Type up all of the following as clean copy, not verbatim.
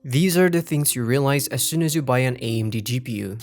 These are the things you realize as soon as you buy an AMD GPU.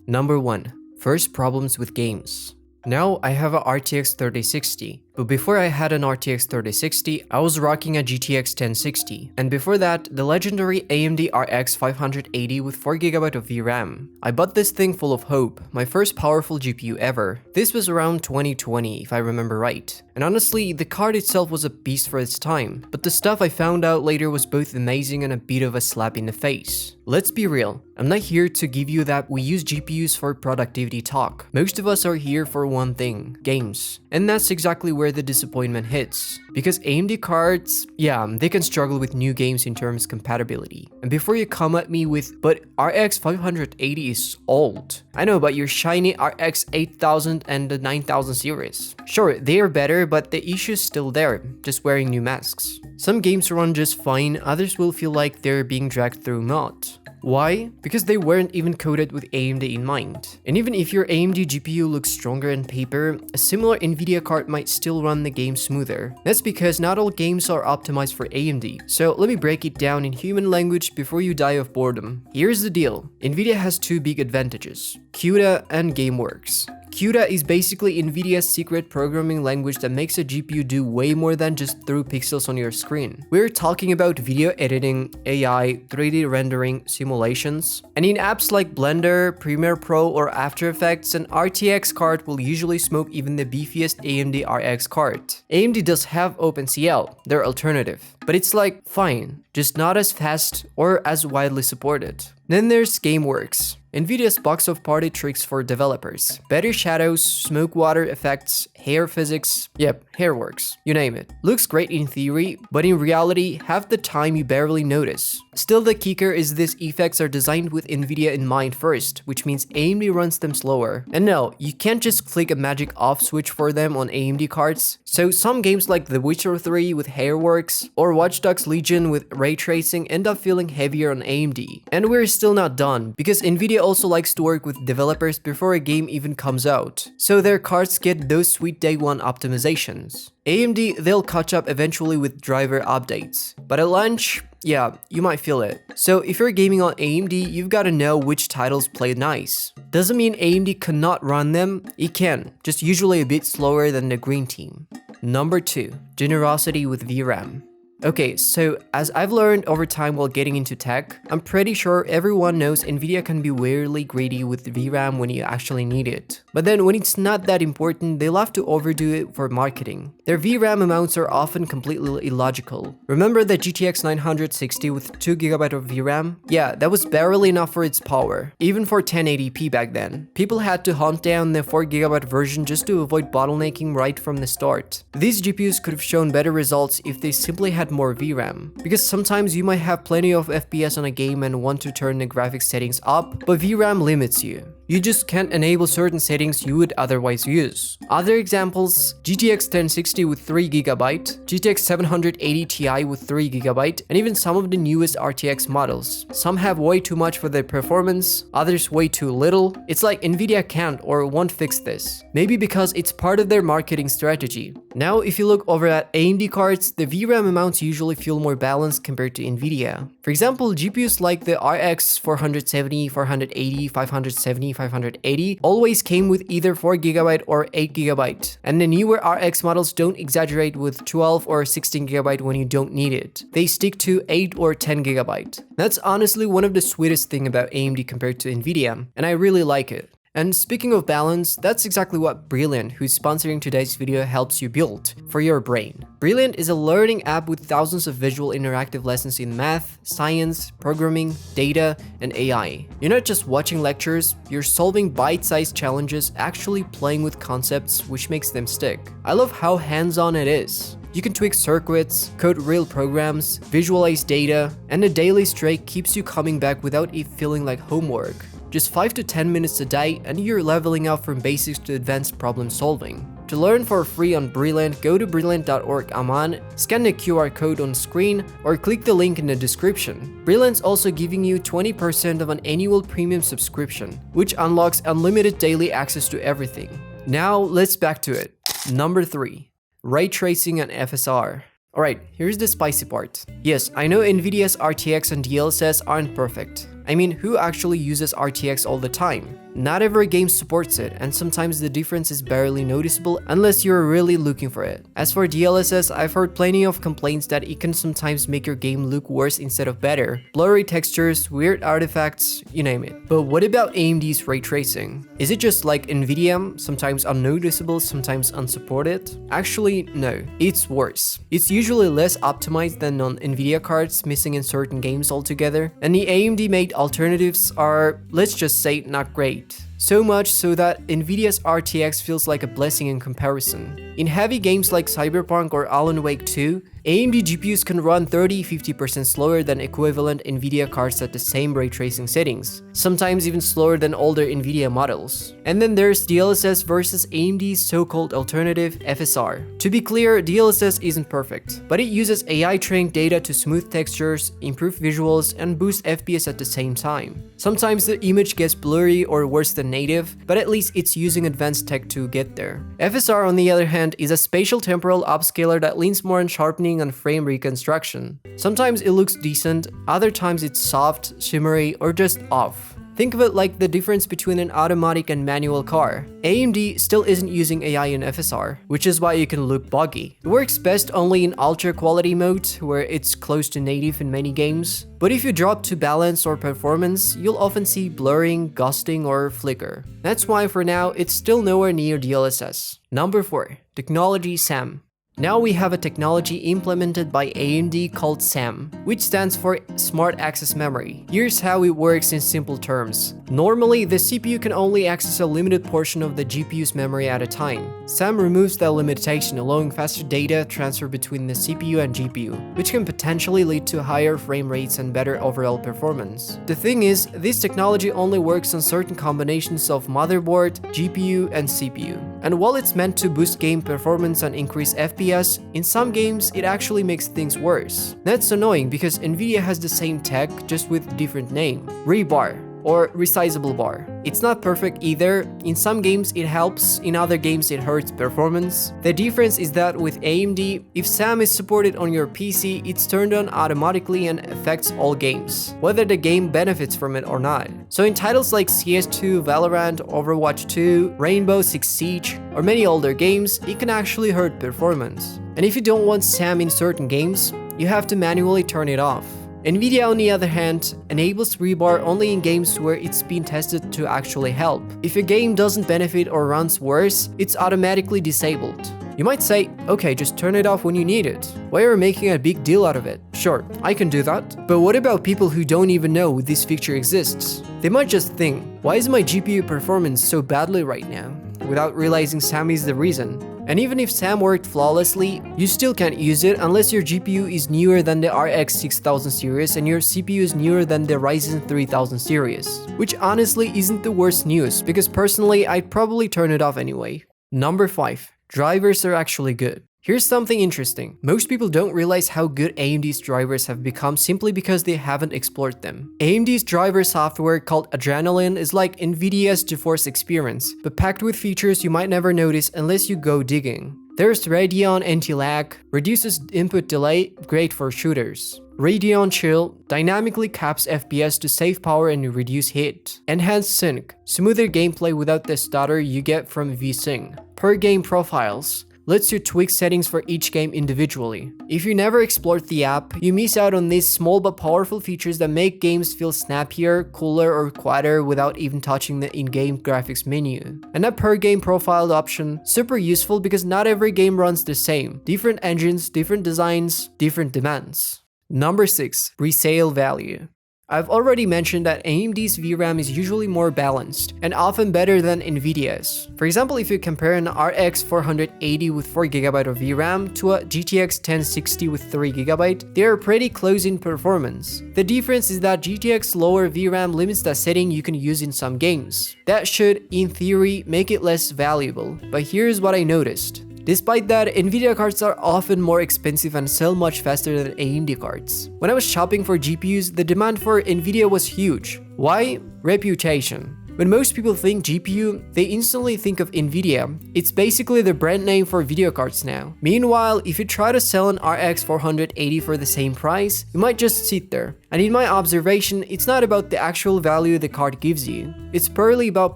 Number 1. First, problems with games. Now, I have a RTX 3060, but before I had an RTX 3060, I was rocking a GTX 1060, and before that, the legendary AMD RX 580 with 4GB of VRAM. I bought this thing full of hope, my first powerful GPU ever. This was around 2020, if I remember right. And honestly, the card itself was a beast for its time, but the stuff I found out later was both amazing and a bit of a slap in the face. Let's be real, I'm not here to give you that we use GPUs for productivity talk. Most of us are here for one thing, games. And that's exactly where the disappointment hits. Because AMD cards, yeah, they can struggle with new games in terms of compatibility. And before you come at me with, but RX 580 is old. I know about your shiny RX 8000 and the 9000 series. Sure, they are better, but the issue's still there, just wearing new masks. Some games run just fine, others will feel like they're being dragged through mud. Why? Because they weren't even coded with AMD in mind. And even if your AMD GPU looks stronger on paper, a similar Nvidia card might still run the game smoother. That's because not all games are optimized for AMD. So let me break it down in human language before you die of boredom. Here's the deal. Nvidia has two big advantages: CUDA and GameWorks. CUDA is basically Nvidia's secret programming language that makes a GPU do way more than just throw pixels on your screen. We're talking about video editing, AI, 3D rendering, simulations. And in apps like Blender, Premiere Pro, or After Effects, an RTX card will usually smoke even the beefiest AMD RX card. AMD does have OpenCL, their alternative. But it's like, fine, just not as fast or as widely supported. Then there's GameWorks, Nvidia's box of party tricks for developers. Better shadows, smoke water effects, hair physics, yep, hair works, you name it. Looks great in theory, but in reality, half the time you barely notice. Still, the kicker is these effects are designed with Nvidia in mind first, which means AMD runs them slower. And no, you can't just flick a magic off switch for them on AMD cards. So some games like The Witcher 3 with hair works, or Watch Dogs Legion with ray tracing end up feeling heavier on AMD. And we're still not done, because Nvidia also likes to work with developers before a game even comes out, so their cards get those sweet day one optimizations. AMD, they'll catch up eventually with driver updates, but at launch, yeah, you might feel it. So if you're gaming on AMD, you've got to know which titles play nice. Doesn't mean AMD cannot run them, it can, just usually a bit slower than the green team. Number 2, generosity with VRAM. Okay, so as I've learned over time while getting into tech, I'm pretty sure everyone knows Nvidia can be weirdly greedy with VRAM when you actually need it. But then when it's not that important, they love to overdo it for marketing. Their VRAM amounts are often completely illogical. Remember the GTX 960 with 2GB of VRAM? Yeah, that was barely enough for its power, even for 1080p back then. People had to hunt down the 4GB version just to avoid bottlenecking right from the start. These GPUs could have shown better results if they simply had more VRAM, because sometimes you might have plenty of FPS on a game and want to turn the graphics settings up, but VRAM limits you. You just can't enable certain settings you would otherwise use. Other examples: GTX 1060 with 3GB, GTX 780 Ti with 3GB, and even some of the newest RTX models. Some have way too much for their performance, others way too little. It's like Nvidia can't or won't fix this. Maybe because it's part of their marketing strategy. Now, if you look over at AMD cards, the VRAM amounts usually feel more balanced compared to Nvidia. For example, GPUs like the RX 470, 480, 570, 580 always came with either 4GB or 8GB, and the newer RX models don't exaggerate with 12 or 16GB when you don't need it. They stick to 8 or 10GB. That's honestly one of the sweetest things about AMD compared to Nvidia, and I really like it. And speaking of balance, that's exactly what Brilliant, who's sponsoring today's video, helps you build for your brain. Brilliant is a learning app with thousands of visual interactive lessons in math, science, programming, data, and AI. You're not just watching lectures, you're solving bite-sized challenges, actually playing with concepts, which makes them stick. I love how hands-on it is. You can tweak circuits, code real programs, visualize data, and the daily streak keeps you coming back without it feeling like homework. Just 5 to 10 minutes a day and you're leveling up from basics to advanced problem solving. To learn for free on Brilliant, go to brilliant.org Aman, scan the QR code on screen, or click the link in the description. Brilliant's also giving you 20% of an annual premium subscription, which unlocks unlimited daily access to everything. Now let's back to it. Number 3. Ray tracing and FSR. Alright, here's the spicy part. Yes, I know Nvidia's RTX and DLSS aren't perfect. I mean, who actually uses RTX all the time? Not every game supports it, and sometimes the difference is barely noticeable unless you're really looking for it. As for DLSS, I've heard plenty of complaints that it can sometimes make your game look worse instead of better. Blurry textures, weird artifacts, you name it. But what about AMD's ray tracing? Is it just like Nvidia, sometimes unnoticeable, sometimes unsupported? Actually, no, it's worse. It's usually less optimized than on Nvidia cards, missing in certain games altogether, and the AMD made alternatives are, let's just say, not great. So much so that Nvidia's RTX feels like a blessing in comparison. In heavy games like Cyberpunk or Alan Wake 2, AMD GPUs can run 30–50% slower than equivalent Nvidia cards at the same ray tracing settings, sometimes even slower than older Nvidia models. And then there's DLSS versus AMD's so-called alternative FSR. To be clear, DLSS isn't perfect, but it uses AI-trained data to smooth textures, improve visuals, and boost FPS at the same time. Sometimes the image gets blurry or worse than native, but at least it's using advanced tech to get there. FSR, on the other hand, is a spatial temporal upscaler that leans more on sharpening and frame reconstruction. Sometimes it looks decent, other times it's soft, shimmery, or just off. Think of it like the difference between an automatic and manual car. AMD still isn't using AI in FSR, which is why it can look buggy. It works best only in ultra quality mode, where it's close to native in many games. But if you drop to balance or performance, you'll often see blurring, ghosting, or flicker. That's why for now, it's still nowhere near DLSS. Number 4. Technology SAM. Now we have a technology implemented by AMD called SAM, which stands for Smart Access Memory. Here's how it works in simple terms. Normally, the CPU can only access a limited portion of the GPU's memory at a time. SAM removes that limitation, allowing faster data transfer between the CPU and GPU, which can potentially lead to higher frame rates and better overall performance. The thing is, this technology only works on certain combinations of motherboard, GPU, and CPU. And while it's meant to boost game performance and increase FPS, in some games, it actually makes things worse. That's annoying because Nvidia has the same tech, just with different name. Rebar, or resizable bar. It's not perfect either. In some games it helps, in other games it hurts performance. The difference is that with AMD, if SAM is supported on your PC, it's turned on automatically and affects all games, whether the game benefits from it or not. So in titles like CS2, Valorant, Overwatch 2, Rainbow Six Siege, or many older games, it can actually hurt performance. And if you don't want SAM in certain games, you have to manually turn it off. Nvidia, on the other hand, enables rebar only in games where it's been tested to actually help. If a game doesn't benefit or runs worse, it's automatically disabled. You might say, okay, just turn it off when you need it. Why are you making a big deal out of it? Sure, I can do that. But what about people who don't even know this feature exists? They might just think, why is my GPU performance so badly right now? Without realizing SAM is the reason. And even if SAM worked flawlessly, you still can't use it unless your GPU is newer than the RX 6000 series and your CPU is newer than the Ryzen 3000 series. Which honestly isn't the worst news, because personally I'd probably turn it off anyway. Number 5. Drivers are actually good. Here's something interesting. Most people don't realize how good AMD's drivers have become simply because they haven't explored them. AMD's driver software called Adrenaline is like Nvidia's GeForce Experience, but packed with features you might never notice unless you go digging. There's Radeon Anti-Lag, reduces input delay, great for shooters. Radeon Chill, dynamically caps FPS to save power and reduce heat. Enhanced Sync, smoother gameplay without the stutter you get from VSync. Per Game Profiles, lets you tweak settings for each game individually. If you never explored the app, you miss out on these small but powerful features that make games feel snappier, cooler, or quieter without even touching the in-game graphics menu. And that per game profiled option, super useful because not every game runs the same. Different engines, different designs, different demands. Number 6. Resale value. I've already mentioned that AMD's VRAM is usually more balanced and often better than Nvidia's. For example, if you compare an RX 480 with 4GB of VRAM to a GTX 1060 with 3GB, they are pretty close in performance. The difference is that GTX lower VRAM limits the setting you can use in some games. That should, in theory, make it less valuable, but here's what I noticed. Despite that, Nvidia cards are often more expensive and sell much faster than AMD cards. When I was shopping for GPUs, the demand for Nvidia was huge. Why? Reputation. When most people think GPU, they instantly think of Nvidia. It's basically the brand name for video cards now. Meanwhile, if you try to sell an RX 480 for the same price, you might just sit there. And in my observation, it's not about the actual value the card gives you. It's purely about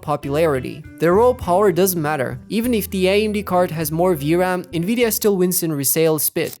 popularity. The raw power doesn't matter. Even if the AMD card has more VRAM, Nvidia still wins in resale speed.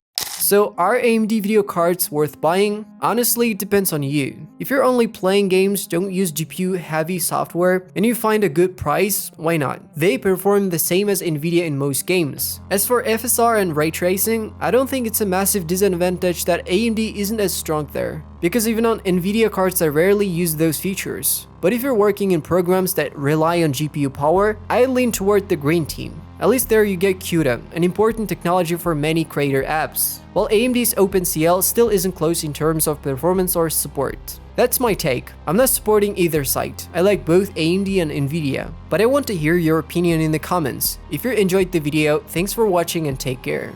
So are AMD video cards worth buying? Honestly, it depends on you. If you're only playing games, don't use GPU heavy software, and you find a good price, why not? They perform the same as Nvidia in most games. As for FSR and ray tracing, I don't think it's a massive disadvantage that AMD isn't as strong there, because even on Nvidia cards I rarely use those features. But if you're working in programs that rely on GPU power, I lean toward the green team. At least there you get CUDA, an important technology for many creator apps, while AMD's OpenCL still isn't close in terms of performance or support. That's my take. I'm not supporting either side. I like both AMD and Nvidia, but I want to hear your opinion in the comments. If you enjoyed the video, thanks for watching and take care.